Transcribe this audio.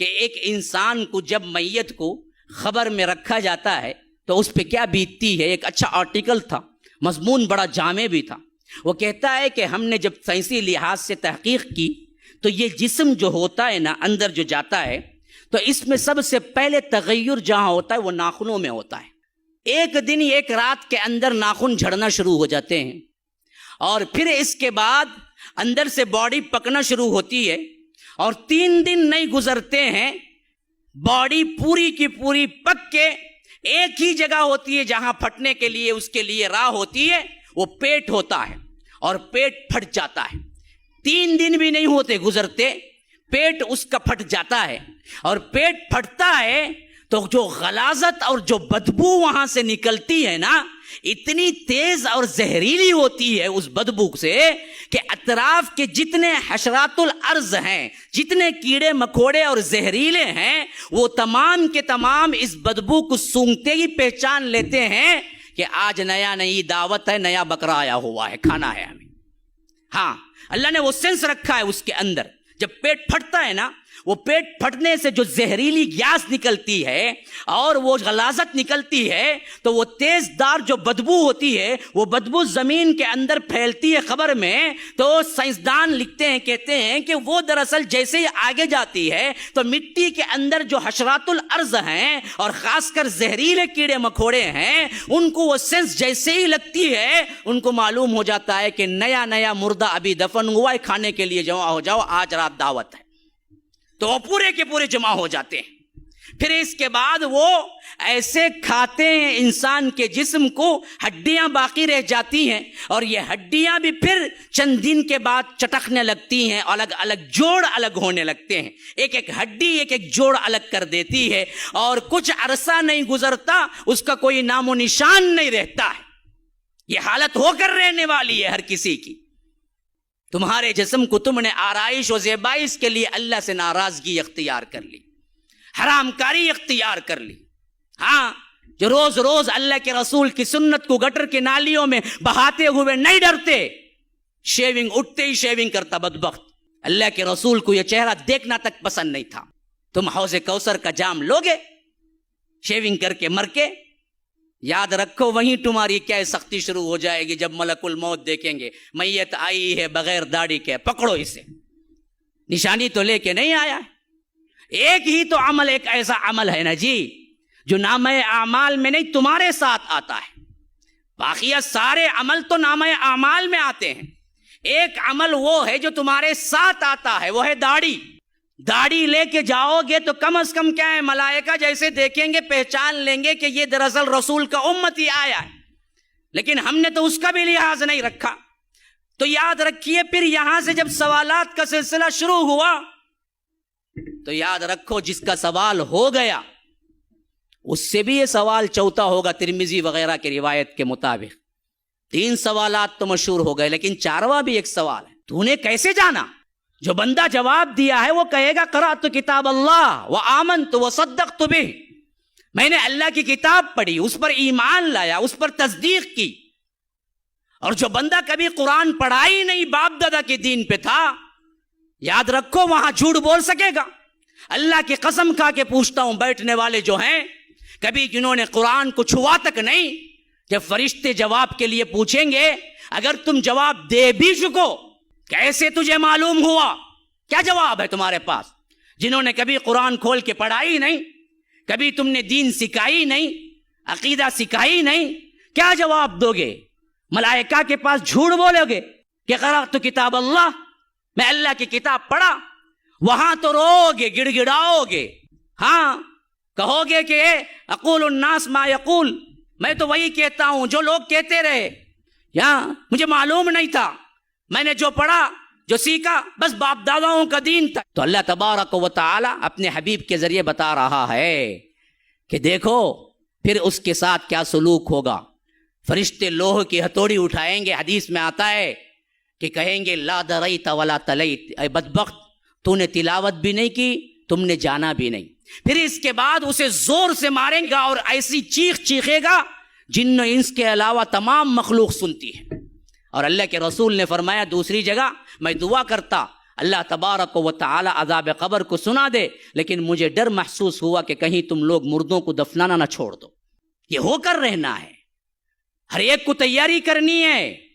کہ ایک انسان کو جب میت کو خبر میں رکھا جاتا ہے تو اس پہ کیا بیتتی ہے. ایک اچھا آرٹیکل تھا، مضمون بڑا جامع بھی تھا. وہ کہتا ہے کہ ہم نے جب سائنسی لحاظ سے تحقیق کی تو یہ جسم جو ہوتا ہے نا، اندر جو جاتا ہے، تو اس میں سب سے پہلے تغیر جہاں ہوتا ہے وہ ناخنوں میں ہوتا ہے. ایک دن ایک رات کے اندر ناخن جھڑنا شروع ہو جاتے ہیں، اور پھر اس کے بعد اندر سے باڈی پکنا شروع ہوتی ہے، اور 3 دن نہیں گزرتے ہیں باڈی پوری کی پوری پک کے ایک ہی جگہ ہوتی ہے جہاں پھٹنے کے لیے اس کے لیے راہ ہوتی ہے، وہ پیٹ ہوتا ہے، اور پیٹ پھٹ جاتا ہے. 3 دن بھی نہیں ہوتے گزرتے، پیٹ اس کا پھٹ جاتا ہے، اور پیٹ پھٹتا ہے تو جو غلاظت اور جو بدبو وہاں سے نکلتی ہے نا، اتنی تیز اور زہریلی ہوتی ہے اس بدبو سے کہ اطراف کے جتنے حشرات الارض ہیں، جتنے کیڑے مکوڑے اور زہریلے ہیں، وہ تمام کے تمام اس بدبو کو سونگتے ہی پہچان لیتے ہیں کہ آج نئی دعوت ہے، نیا بکرا آیا ہوا ہے، کھانا ہے ہمیں. ہاں، اللہ نے وہ سینس رکھا ہے اس کے اندر. جب پیٹ پھٹتا ہے نا، وہ پیٹ پھٹنے سے جو زہریلی گیس نکلتی ہے اور وہ غلاظت نکلتی ہے، تو وہ تیز دار جو بدبو ہوتی ہے، وہ بدبو زمین کے اندر پھیلتی ہے خبر میں. تو سائنسدان لکھتے ہیں، کہتے ہیں کہ وہ دراصل جیسے ہی آگے جاتی ہے تو مٹی کے اندر جو حشرات الارض ہیں اور خاص کر زہریلے کیڑے مکوڑے ہیں، ان کو وہ سینس جیسے ہی لگتی ہے، ان کو معلوم ہو جاتا ہے کہ نیا مردہ ابھی دفن ہوا ہے، کھانے کے لیے جمع ہو جاؤ، آج رات دعوت ہے. تو وہ پورے کے پورے جمع ہو جاتے ہیں. پھر اس کے بعد وہ ایسے کھاتے ہیں انسان کے جسم کو، ہڈیاں باقی رہ جاتی ہیں، اور یہ ہڈیاں بھی پھر چند دن کے بعد چٹکنے لگتی ہیں، الگ الگ جوڑ الگ ہونے لگتے ہیں. ایک ہڈی ایک جوڑ الگ کر دیتی ہے، اور کچھ عرصہ نہیں گزرتا اس کا کوئی نام و نشان نہیں رہتا ہے. یہ حالت ہو کر رہنے والی ہے ہر کسی کی. تمہارے جسم کو تم نے آرائش و زیبائش کے لیے اللہ سے ناراضگی اختیار کر لی، حرام کاری اختیار کر لی. ہاں، جو روز روز اللہ کے رسول کی سنت کو گٹر کے نالیوں میں بہاتے ہوئے نہیں ڈرتے، شیونگ اٹھتے ہی شیونگ کرتا بدبخت. اللہ کے رسول کو یہ چہرہ دیکھنا تک پسند نہیں تھا. تم حوض کوثر کا جام لوگے شیونگ کر کے مر کے؟ یاد رکھو وہیں تمہاری کیا سختی شروع ہو جائے گی جب ملک الموت دیکھیں گے میت آئی ہے بغیر داڑھی کے، پکڑو اسے. نشانی تو لے کے نہیں آیا ہے. ایک ہی تو عمل، ایک ایسا عمل ہے نا جی جو نامہ اعمال میں نہیں تمہارے ساتھ آتا ہے. باقی سارے عمل تو نامہ اعمال میں آتے ہیں. ایک عمل وہ ہے جو تمہارے ساتھ آتا ہے، وہ ہے داڑھی. داڑھی لے کے جاؤ گے تو کم از کم کیا ہے، ملائکہ جیسے دیکھیں گے پہچان لیں گے کہ یہ دراصل رسول کا امتی آیا ہے. لیکن ہم نے تو اس کا بھی لحاظ نہیں رکھا. تو یاد رکھیے، پھر یہاں سے جب سوالات کا سلسلہ شروع ہوا تو یاد رکھو جس کا سوال ہو گیا اس سے بھی یہ سوال چوتھا ہوگا. ترمذی وغیرہ کی روایت کے مطابق 3 سوالات تو مشہور ہو گئے، لیکن 4واں بھی ایک سوال ہے. تو نے کیسے جانا؟ جو بندہ جواب دیا ہے وہ کہے گا قرأت کتاب اللہ وآمنت وصدقت بہ، میں نے اللہ کی کتاب پڑھی، اس پر ایمان لایا، اس پر تصدیق کی. اور جو بندہ کبھی قرآن پڑھا ہی نہیں، باپ دادا کے دین پہ تھا، یاد رکھو وہاں جھوٹ بول سکے گا. اللہ کی قسم کھا کے پوچھتا ہوں، بیٹھنے والے جو ہیں کبھی جنہوں نے قرآن کو چھوا تک نہیں، جب فرشتے جواب کے لیے پوچھیں گے، اگر تم جواب دے بھی چکو، کیسے تجھے معلوم ہوا؟ کیا جواب ہے تمہارے پاس؟ جنہوں نے کبھی قرآن کھول کے پڑھائی نہیں، کبھی تم نے دین سکھائی نہیں، عقیدہ سکھائی نہیں، کیا جواب دو گے؟ ملائکہ کے پاس جھوٹ بولو گے کہ قرأت کتاب اللہ، میں اللہ کی کتاب پڑھا؟ وہاں تو رو گے، گڑ گڑاؤ گے. ہاں، کہو گے کہ اقول الناس ما یقول، میں تو وہی کہتا ہوں جو لوگ کہتے رہے، یا مجھے معلوم نہیں تھا، میں نے جو پڑھا جو سیکھا بس باپ داداؤں کا دین تھا. تو اللہ تبارک و تعالی اپنے حبیب کے ذریعے بتا رہا ہے کہ دیکھو پھر اس کے ساتھ کیا سلوک ہوگا. فرشتے لوہ کی ہتھوڑی اٹھائیں گے، حدیث میں آتا ہے کہ کہیں گے لا دریت ولا تلیت، اے بدبخت تو نے تلاوت بھی نہیں کی، تم نے جانا بھی نہیں. پھر اس کے بعد اسے زور سے ماریں گا اور ایسی چیخ چیخے گا جن و انس کے علاوہ تمام مخلوق سنتی ہے. اور اللہ کے رسول نے فرمایا دوسری جگہ، میں دعا کرتا اللہ تبارک و تعالی عذاب قبر کو سنا دے، لیکن مجھے ڈر محسوس ہوا کہ کہیں تم لوگ مردوں کو دفنانا نہ چھوڑ دو، یہ ہو کر رہنا ہے، ہر ایک کو تیاری کرنی ہے۔